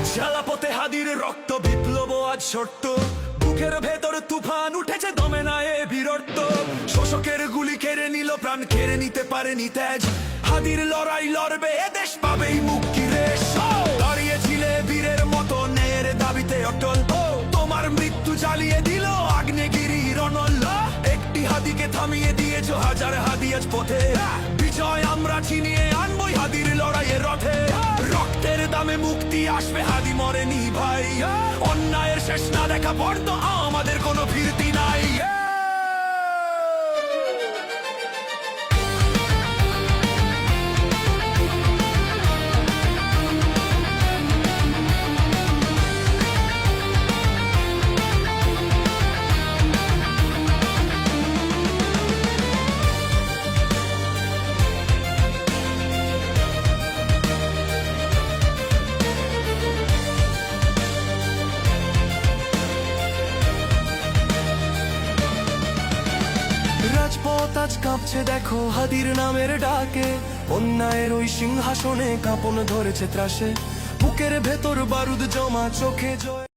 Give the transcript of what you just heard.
জ্বালাপথে হাদির রক্ত বিপ্লব আজ সত্য, বুকের ভেতর তুফান উঠেছে দমে না এ বীরত্ব। শোষকের গুলি কেড়ে নিল প্রাণ, কেড়ে নিতে পারেনি তেজ। হাদির লড়াই লড়বে, এ দেশ পাবেই মুক্তি রেশ। দাঁড়িয়েছিলে বীরের মতো ন্যায়ের দাবিতে অটল, তোমার মৃত্যু জ্বালিয়ে দিল আগ্নেয়গিরির অনল। একটি হাদিকে থামিয়ে দিয়েছ হাজার হাদি আজ পথে, বিজয় আমরা ছিনিয়ে আনবই হাদির লড়াইয়ের রথে। রক্তের দামে মুক্তি আসবে, হাদি মরেনি ভাই। অন্যায়ের শেষ না দেখা পর্যন্ত আমাদের কোনো ফিরতি নাই। রাজপথ আজ কাঁপছে দেখো হাদির নামের ডাকে, অন্যায়ের ওই সিংহাসনে কাঁপন ধরেছে ত্রাসে। বুকের ভেতর বারুদ জমা, চোখে জয়।